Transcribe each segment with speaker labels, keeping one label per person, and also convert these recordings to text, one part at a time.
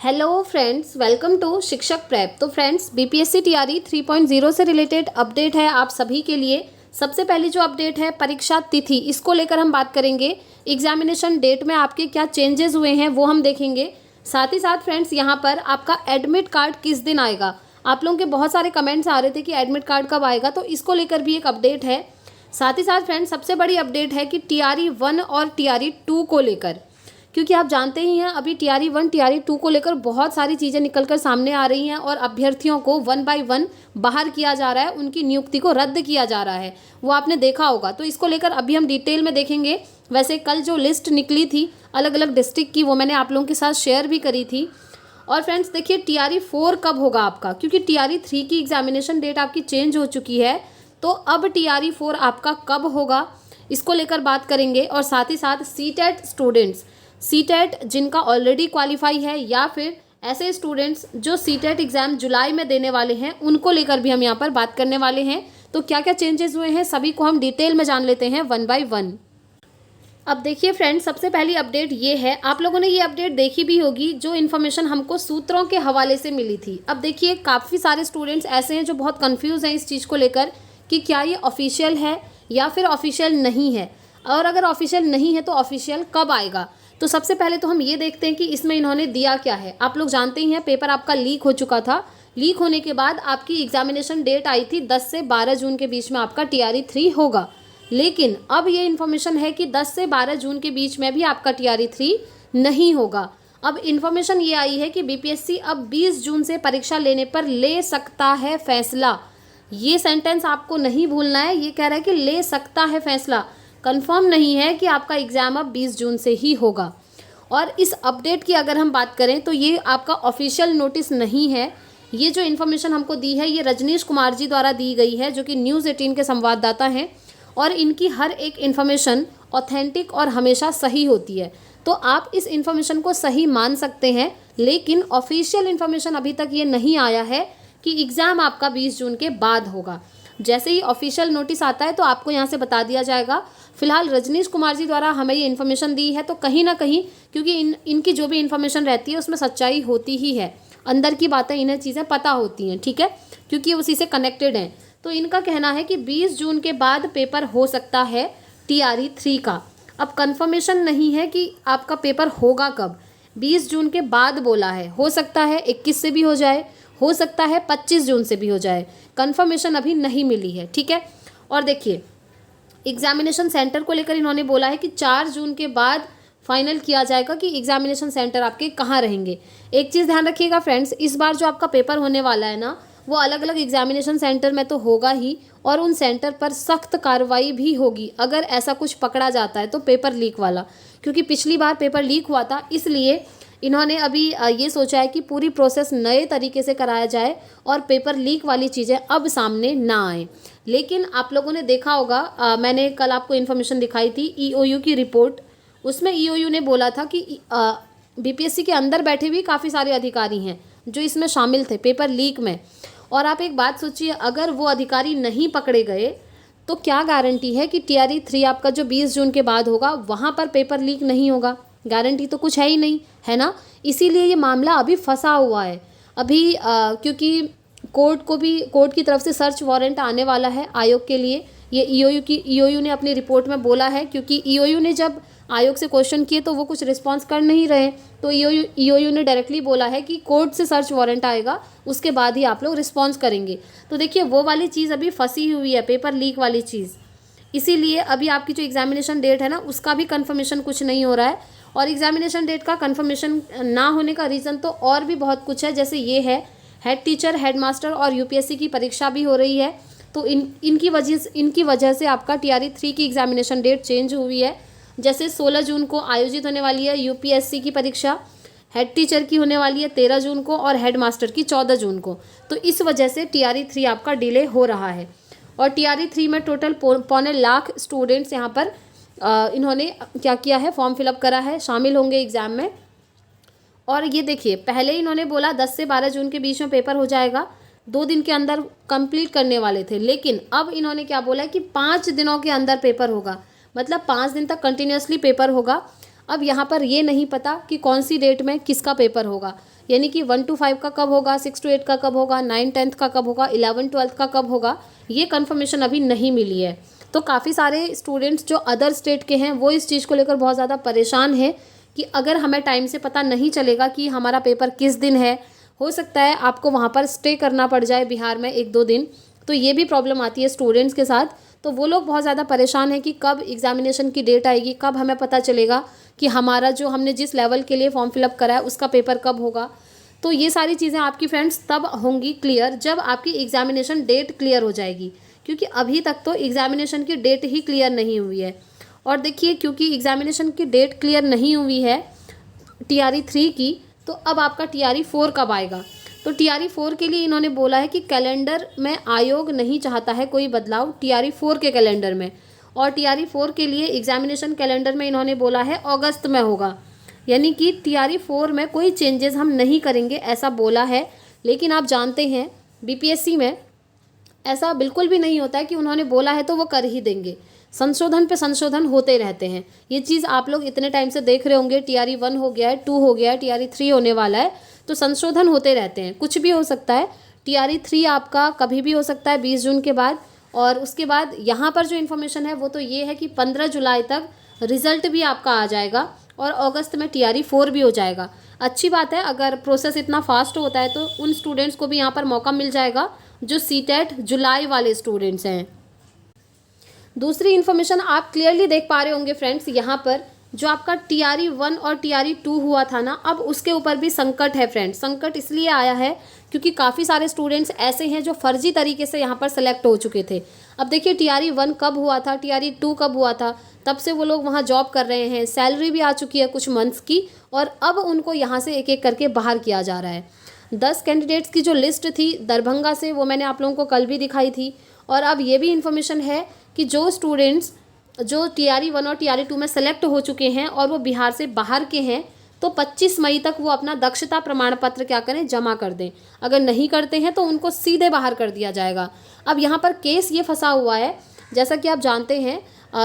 Speaker 1: Hello friends, welcome to शिक्षक prep. तो friends, BPSC TRE 3.0 से रिलेटेड अपडेट है आप सभी के लिए। सबसे पहली जो अपडेट है परीक्षा तिथि, इसको लेकर हम बात करेंगे। एग्जामिनेशन डेट में आपके क्या चेंजेस हुए हैं वो हम देखेंगे। साथ ही साथ फ्रेंड्स, यहाँ पर आपका एडमिट कार्ड किस दिन आएगा। आप लोगों के बहुत सारे कमेंट्स आ रहे थे कि एडमिट कार्ड कब आएगा, तो इसको लेकर भी एक अपडेट है। साथ ही साथ फ्रेंड्स, सबसे बड़ी अपडेट है कि टीआरई 1 और टीआरई 2 को लेकर, क्योंकि आप जानते ही हैं अभी टीआरई 1 टीआरई 2 को लेकर बहुत सारी चीज़ें निकलकर सामने आ रही हैं और अभ्यर्थियों को 1 बाय 1 बाहर किया जा रहा है, उनकी नियुक्ति को रद्द किया जा रहा है। वो आपने देखा होगा, तो इसको लेकर अभी हम डिटेल में देखेंगे। वैसे कल जो लिस्ट निकली थी अलग अलग डिस्ट्रिक्ट की, वो मैंने आप लोगों के साथ शेयर भी करी थी। और फ्रेंड्स देखिए, टीआरई 4 कब होगा आपका, क्योंकि टीआरई 3 की एग्जामिनेशन डेट आपकी चेंज हो चुकी है। तो अब टीआरई 4 आपका कब होगा, इसको लेकर बात करेंगे। और साथ ही साथ सीटेट स्टूडेंट्स, सीटेट जिनका ऑलरेडी क्वालिफाई है या फिर ऐसे स्टूडेंट्स जो सीटेट एग्ज़ाम जुलाई में देने वाले हैं, उनको लेकर भी हम यहाँ पर बात करने वाले हैं। तो क्या क्या चेंजेस हुए हैं सभी को हम डिटेल में जान लेते हैं 1 बाय 1। अब देखिए फ्रेंड्स, सबसे पहली अपडेट ये है, आप लोगों ने ये अपडेट देखी भी होगी, जो इन्फॉर्मेशन हमको सूत्रों के हवाले से मिली थी। अब देखिए, काफ़ी सारे स्टूडेंट्स ऐसे हैं जो बहुत कंफ्यूज हैं इस चीज़ को लेकर कि क्या ये ऑफिशियल है या फिर ऑफिशियल नहीं है, और अगर ऑफिशियल नहीं है तो ऑफिशियल कब आएगा। तो सबसे पहले तो हम ये देखते हैं कि इसमें इन्होंने दिया क्या है। आप लोग जानते ही हैं, पेपर आपका लीक हो चुका था। लीक होने के बाद आपकी एग्जामिनेशन डेट आई थी 10 से 12 जून के बीच में आपका टीआरई 3 होगा। लेकिन अब ये इन्फॉर्मेशन है कि 10 से 12 जून के बीच में भी आपका टीआरई 3 नहीं होगा। अब इन्फॉर्मेशन ये आई है कि बीपीएससी अब 20 जून से परीक्षा लेने पर ले सकता है फैसला। ये सेंटेंस आपको नहीं भूलना है, ये कह रहा है कि ले सकता है फैसला, कंफर्म नहीं है कि आपका एग्ज़ाम अब 20 जून से ही होगा। और इस अपडेट की अगर हम बात करें तो ये आपका ऑफिशियल नोटिस नहीं है। ये जो इन्फॉर्मेशन हमको दी है ये रजनीश कुमार जी द्वारा दी गई है, जो कि न्यूज़ 18 के संवाददाता हैं, और इनकी हर एक इन्फॉर्मेशन ऑथेंटिक और हमेशा सही होती है। तो आप इस इन्फॉर्मेशन को सही मान सकते हैं, लेकिन ऑफिशियल इन्फॉर्मेशन अभी तक ये नहीं आया है कि एग्ज़ाम आपका 20 जून के बाद होगा। जैसे ही ऑफिशियल नोटिस आता है तो आपको यहाँ से बता दिया जाएगा। फिलहाल रजनीश कुमार जी द्वारा हमें ये इन्फॉर्मेशन दी है, तो कहीं ना कहीं, क्योंकि इनकी जो भी इन्फॉर्मेशन रहती है उसमें सच्चाई होती ही है, अंदर की बातें इन्हें चीज़ें पता होती हैं, ठीक है, क्योंकि उसी से कनेक्टेड हैं। तो इनका कहना है कि 20 जून के बाद पेपर हो सकता है टीआरई 3 का। अब कंफर्मेशन नहीं है कि आपका पेपर होगा कब, 20 जून के बाद बोला है। हो सकता है 21 से भी हो जाए, हो सकता है 25 जून से भी हो जाए, कंफर्मेशन अभी नहीं मिली है, ठीक है। और देखिए, एग्जामिनेशन सेंटर को लेकर इन्होंने बोला है कि 4 जून के बाद फाइनल किया जाएगा कि एग्जामिनेशन सेंटर आपके कहाँ रहेंगे। एक चीज़ ध्यान रखिएगा फ्रेंड्स, इस बार जो आपका पेपर होने वाला है ना, वो अलग अलग एग्जामिनेशन सेंटर में तो होगा ही, और उन सेंटर पर सख्त कार्रवाई भी होगी अगर ऐसा कुछ पकड़ा जाता है तो, पेपर लीक वाला। क्योंकि पिछली बार पेपर लीक हुआ था, इसलिए इन्होंने अभी ये सोचा है कि पूरी प्रोसेस नए तरीके से कराया जाए और पेपर लीक वाली चीज़ें अब सामने ना आए। लेकिन आप लोगों ने देखा होगा, मैंने कल आपको इन्फॉर्मेशन दिखाई थी ईओयू की रिपोर्ट। उसमें ईओयू ने बोला था कि बीपीएससी के अंदर बैठे भी काफ़ी सारे अधिकारी हैं जो इसमें शामिल थे पेपर लीक में। और आप एक बात सोचिए, अगर वो अधिकारी नहीं पकड़े गए तो क्या गारंटी है कि टीआरई 3 आपका जो 20 जून के बाद होगा वहाँ पर पेपर लीक नहीं होगा। गारंटी तो कुछ है ही नहीं, है ना। इसीलिए ये मामला अभी फंसा हुआ है अभी, क्योंकि कोर्ट की तरफ से सर्च वारंट आने वाला है आयोग के लिए। ये ईओयू ने अपनी रिपोर्ट में बोला है, क्योंकि ईओयू ने जब आयोग से क्वेश्चन किए तो वो कुछ रिस्पांस कर नहीं रहे, तो ईओयू ने डायरेक्टली बोला है कि कोर्ट से सर्च वारंट आएगा, उसके बाद ही आप लोग रिस्पॉन्स करेंगे। तो देखिए, वो वाली चीज़ अभी फंसी हुई है, पेपर लीक वाली चीज़। इसीलिए अभी आपकी जो एग्जामिनेशन डेट है ना, उसका भी कंफर्मेशन कुछ नहीं हो रहा है। और एग्जामिनेशन डेट का कंफर्मेशन ना होने का रीज़न तो और भी बहुत कुछ है, जैसे ये है, हेड टीचर, हेड मास्टर और यूपीएससी की परीक्षा भी हो रही है। तो इनकी वजह से आपका टीआरई 3 की एग्जामिनेशन डेट चेंज हुई है। जैसे 16 जून को आयोजित होने वाली है यूपीएससी की परीक्षा, हेड टीचर की होने वाली है 13 जून को और हेड मास्टर की 14 जून को। तो इस वजह से टीआरई 3 आपका डिले हो रहा है। और टीआरई 3 में टोटल 1.25 लाख स्टूडेंट्स यहाँ पर इन्होंने क्या किया है, फॉर्म फिलअप करा है, शामिल होंगे एग्ज़ाम में। और ये देखिए, पहले इन्होंने बोला 10 से 12 जून के बीच में पेपर हो जाएगा, 2 दिन के अंदर कंप्लीट करने वाले थे। लेकिन अब इन्होंने क्या बोला कि 5 दिनों के अंदर पेपर होगा, मतलब 5 दिन तक कंटिन्यूसली पेपर होगा। अब यहाँ पर ये नहीं पता कि कौन सी डेट में किसका पेपर होगा, यानी कि 1 to 5 का कब होगा, 6 to 8 का कब होगा, 9 10th का कब होगा, 11 12th का कब होगा, ये कन्फर्मेशन अभी नहीं मिली है। तो काफ़ी सारे स्टूडेंट्स जो अदर स्टेट के हैं वो इस चीज़ को लेकर बहुत ज़्यादा परेशान है कि अगर हमें टाइम से पता नहीं चलेगा कि हमारा पेपर किस दिन है, हो सकता है आपको वहाँ पर स्टे करना पड़ जाए बिहार में 1-2 दिन, तो ये भी प्रॉब्लम आती है स्टूडेंट्स के साथ। तो वो लोग बहुत ज़्यादा परेशान हैं कि कब एग्जामिनेशन की डेट आएगी, कब हमें पता चलेगा कि हमारा जो हमने जिस लेवल के लिए फॉर्म फिलअप करा है उसका पेपर कब होगा। तो ये सारी चीज़ें आपकी फ्रेंड्स तब होंगी क्लियर जब आपकी एग्जामिनेशन डेट क्लियर हो जाएगी, क्योंकि अभी तक तो एग्जामिनेशन की डेट ही क्लियर नहीं हुई है। और देखिए, क्योंकि एग्जामिनेशन की डेट क्लियर नहीं हुई है TRE 3 की, तो अब आपका TRE 4 कब आएगा। तो TRE 4 के लिए इन्होंने बोला है कि कैलेंडर में आयोग नहीं चाहता है कोई बदलाव TRE 4 के कैलेंडर में, और TRE 4 के लिए एग्जामिनेशन कैलेंडर में इन्होंने बोला है अगस्त में होगा, यानी कि TRE 4 में कोई चेंजेस हम नहीं करेंगे ऐसा बोला है। लेकिन आप जानते हैं BPSC में ऐसा बिल्कुल भी नहीं होता है कि उन्होंने बोला है तो वो कर ही देंगे, संशोधन पे संशोधन होते रहते हैं। ये चीज़ आप लोग इतने टाइम से देख रहे होंगे, TRE 1 हो गया है, 2 हो गया है, TRE 3 होने वाला है, तो संशोधन होते रहते हैं, कुछ भी हो सकता है। TRE 3 आपका कभी भी हो सकता है 20 जून के बाद। और उसके बाद यहाँ पर जो इन्फॉर्मेशन है वो तो ये है कि 15 जुलाई तक रिजल्ट भी आपका आ जाएगा और अगस्त में TRE 4 भी हो जाएगा। अच्छी बात है, अगर प्रोसेस इतना फास्ट होता है तो उन स्टूडेंट्स को भी यहाँ पर मौका मिल जाएगा जो CTET जुलाई वाले स्टूडेंट्स हैं। दूसरी इन्फॉर्मेशन आप क्लियरली देख पा रहे होंगे फ्रेंड्स, यहाँ पर जो आपका TRE 1 और TRE 2 हुआ था ना, अब उसके ऊपर भी संकट है फ्रेंड्स। संकट इसलिए आया है क्योंकि काफ़ी सारे स्टूडेंट्स ऐसे हैं जो फर्जी तरीके से यहाँ पर सेलेक्ट हो चुके थे। अब देखिए, TRE 1 कब हुआ था, TRE 2 कब हुआ था, तब से वो लोग वहाँ जॉब कर रहे हैं, सैलरी भी आ चुकी है कुछ मंथ्स की, और अब उनको यहाँ से एक एक करके बाहर किया जा रहा है। 10 कैंडिडेट्स की जो लिस्ट थी दरभंगा से, वो मैंने आप लोगों को कल भी दिखाई थी। और अब ये भी इन्फॉर्मेशन है कि जो स्टूडेंट्स जो TRE 1 और TRE 2 में सेलेक्ट हो चुके हैं और वो बिहार से बाहर के हैं, तो 25 मई तक वो अपना दक्षता प्रमाण पत्र क्या करें, जमा कर दें। अगर नहीं करते हैं तो उनको सीधे बाहर कर दिया जाएगा। अब यहाँ पर केस ये फंसा हुआ है, जैसा कि आप जानते हैं,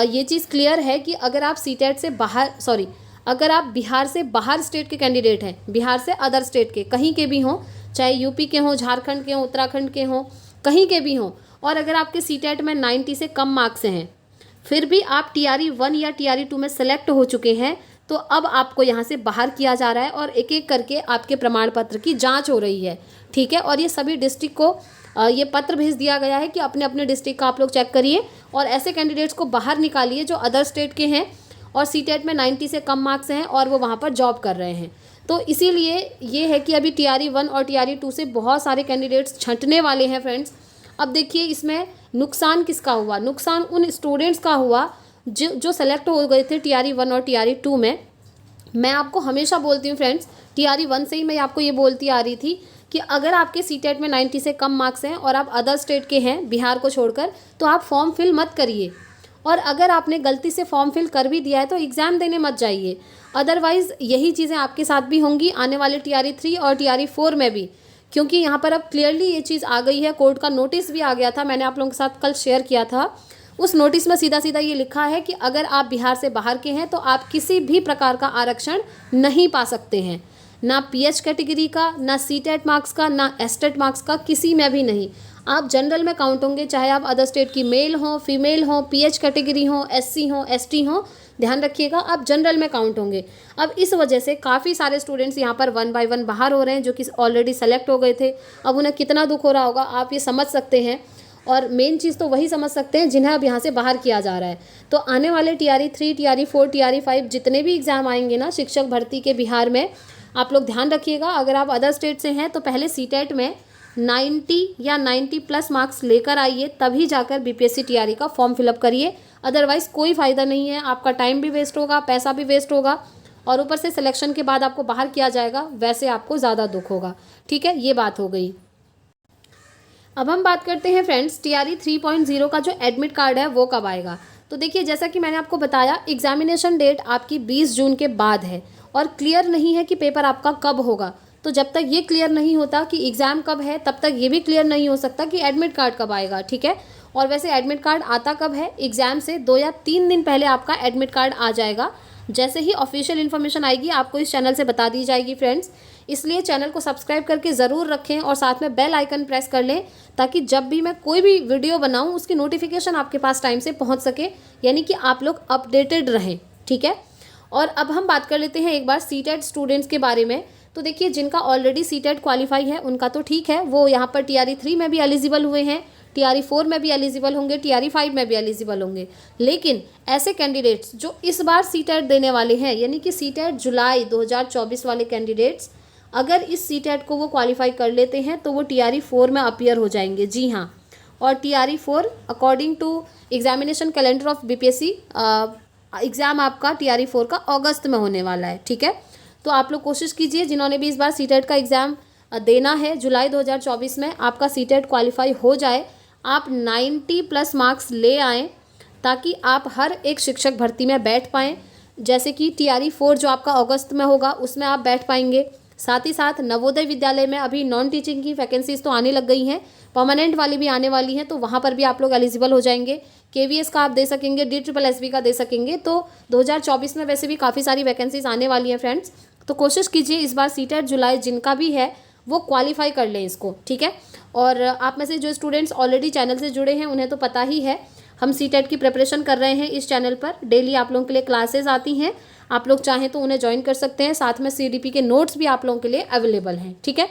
Speaker 1: ये चीज़ क्लियर है कि अगर आप CTET से बाहर अगर आप बिहार से बाहर स्टेट के कैंडिडेट हैं, बिहार से अदर स्टेट के कहीं के भी हों, चाहे यूपी के हों, झारखंड के हों, उत्तराखंड के हों, कहीं के भी हों, और अगर आपके CTET में 90 से कम मार्क्स हैं, फिर भी आप TRE 1 या TRE 2 में सेलेक्ट हो चुके हैं, तो अब आपको यहाँ से बाहर किया जा रहा है और एक एक करके आपके प्रमाण पत्र की जांच हो रही है। ठीक है, और ये सभी डिस्ट्रिक्ट को ये पत्र भेज दिया गया है कि अपने अपने डिस्ट्रिक्ट का आप लोग चेक करिए और ऐसे कैंडिडेट्स को बाहर निकालिए जो अदर स्टेट के हैं और CTET में 90 से कम मार्क्स हैं और वो वहाँ पर जॉब कर रहे हैं। तो इसीलिए ये है कि अभी TRE 1 और TRE 2 से बहुत सारे कैंडिडेट्स छंटने वाले हैं फ्रेंड्स। अब देखिए, इसमें नुकसान किसका हुआ, नुकसान उन स्टूडेंट्स का हुआ जो सेलेक्ट हो गए थे TRE 1 और TRE 2 में। मैं आपको हमेशा बोलती हूँ फ्रेंड्स, TRE 1 से ही मैं आपको ये बोलती आ रही थी कि अगर आपके CTET में 90 से कम मार्क्स हैं और आप अदर स्टेट के हैं बिहार को छोड़कर, तो आप फॉर्म फिल मत करिए। और अगर आपने गलती से फॉर्म फिल कर भी दिया है तो एग्ज़ाम देने मत जाइए, अदरवाइज़ यही चीज़ें आपके साथ भी होंगी आने वाले TRE 3 और TRE 4 में भी, क्योंकि यहाँ पर अब क्लियरली ये चीज़ आ गई है। कोर्ट का नोटिस भी आ गया था, मैंने आप लोगों के साथ कल शेयर किया था। उस नोटिस में सीधा सीधा ये लिखा है कि अगर आप बिहार से बाहर के हैं तो आप किसी भी प्रकार का आरक्षण नहीं पा सकते हैं, ना PH कैटेगरी का, ना CTET मार्क्स का, ना STET मार्क्स का, किसी में भी नहीं। आप जनरल में काउंट होंगे, चाहे आप अदर स्टेट की मेल हो, फीमेल हो, PH कैटेगरी हो, SC हो, ST हो, ध्यान रखिएगा, आप जनरल में काउंट होंगे। अब इस वजह से काफ़ी सारे स्टूडेंट्स यहाँ पर 1 बाय 1 बाहर हो रहे हैं जो कि ऑलरेडी सेलेक्ट हो गए थे। अब उन्हें कितना दुख हो रहा होगा आप ये समझ सकते हैं, और मेन चीज़ तो वही समझ सकते हैं जिन्हें अब यहाँ से बाहर किया जा रहा है। तो आने वाले TRE 3, TRE 4, TRE 5 जितने भी एग्ज़ाम आएंगे ना शिक्षक भर्ती के बिहार में, आप लोग ध्यान रखिएगा, अगर आप अदर स्टेट से हैं तो पहले CTET में 90 या 90+ मार्क्स लेकर आइए, तभी जाकर BPSC TRE का फॉर्म फिलअप करिए। अदरवाइज़ कोई फ़ायदा नहीं है, आपका टाइम भी वेस्ट होगा, पैसा भी वेस्ट होगा, और ऊपर से सिलेक्शन के बाद आपको बाहर किया जाएगा, वैसे आपको ज़्यादा दुख होगा। ठीक है, ये बात हो गई। अब हम बात करते हैं फ्रेंड्स TRE 3.0 का जो एडमिट कार्ड है वो कब आएगा। तो देखिए, जैसा कि मैंने आपको बताया, एग्जामिनेशन डेट आपकी 20 जून के बाद है और क्लियर नहीं है कि पेपर आपका कब होगा। तो जब तक ये क्लियर नहीं होता कि एग्ज़ाम कब है, तब तक ये भी क्लियर नहीं हो सकता कि एडमिट कार्ड कब आएगा। ठीक है, और वैसे एडमिट कार्ड आता कब है, एग्ज़ाम से 2 या 3 दिन पहले आपका एडमिट कार्ड आ जाएगा, जैसे ही ऑफिशियल इन्फॉर्मेशन आएगी आपको इस चैनल से बता दी जाएगी फ्रेंड्स। इसलिए चैनल को सब्सक्राइब करके ज़रूर रखें और साथ में बेल आइकन प्रेस कर लें, ताकि जब भी मैं कोई भी वीडियो बनाऊं उसकी नोटिफिकेशन आपके पास टाइम से पहुंच सके, यानी कि आप लोग अपडेटेड रहें, ठीक है। और अब हम बात कर लेते हैं एक बार सीटेट स्टूडेंट्स के बारे में। तो देखिए, जिनका ऑलरेडी सीटेट क्वालिफाई है उनका तो ठीक है, वो यहाँ पर TRE 3 में भी एलिजिबल हुए हैं, TRE 4 में भी एलिजिबल होंगे, TRE 5 में भी एलिजिबल होंगे। लेकिन ऐसे कैंडिडेट्स जो इस बार सीटेट देने वाले हैं, यानी कि सीटेट जुलाई 2024 वाले कैंडिडेट्स, अगर इस सीटेट को वो क्वालिफाई कर लेते हैं तो वो TRE 4 में अपीयर हो जाएंगे। जी हाँ, और TRE 4 according to examination calendar of BPSC exam आपका TRE 4 का अगस्त में होने वाला है, ठीक है। तो आप लोग कोशिश कीजिए, जिन्होंने भी इस बार सीटेट का एग्ज़ाम देना है जुलाई 2024 में, आपका सीटेट क्वालिफाई हो जाए, आप 90+ मार्क्स ले आएँ, ताकि आप हर एक शिक्षक भर्ती में बैठ पाएँ। जैसे कि TRE 4 जो आपका अगस्त में होगा उसमें आप बैठ पाएंगे। साथ ही साथ नवोदय विद्यालय में अभी नॉन टीचिंग की वैकेंसीज तो आने लग गई हैं, परमानेंट वाली भी आने वाली हैं, तो वहाँ पर भी आप लोग एलिजिबल हो जाएंगे। KVS का आप दे सकेंगे, DSSB का दे सकेंगे। तो 2024 में वैसे भी काफ़ी सारी वैकेंसीज आने वाली हैं फ्रेंड्स। तो कोशिश कीजिए इस बार सीटेट जुलाई जिनका भी है वो क्वालिफाई कर लें इसको, ठीक है। और आप में से जो स्टूडेंट्स ऑलरेडी चैनल से जुड़े हैं उन्हें तो पता ही है, हम सीटेट की प्रिपरेशन कर रहे हैं इस चैनल पर। डेली आप लोगों के लिए क्लासेस आती हैं, आप लोग चाहें तो उन्हें ज्वाइन कर सकते हैं। साथ में CDP के नोट्स भी आप लोगों के लिए अवेलेबल हैं, ठीक है।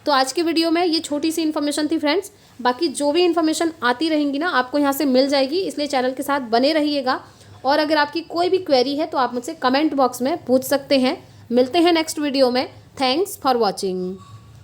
Speaker 1: तो आज की वीडियो में ये छोटी सी इन्फॉर्मेशन थी फ्रेंड्स। बाकी जो भी इन्फॉर्मेशन आती रहेंगी ना आपको यहाँ से मिल जाएगी, इसलिए चैनल के साथ बने रहिएगा। और अगर आपकी कोई भी क्वेरी है तो आप मुझसे कमेंट बॉक्स में पूछ सकते हैं। मिलते हैं नेक्स्ट वीडियो में। Thanks for watching.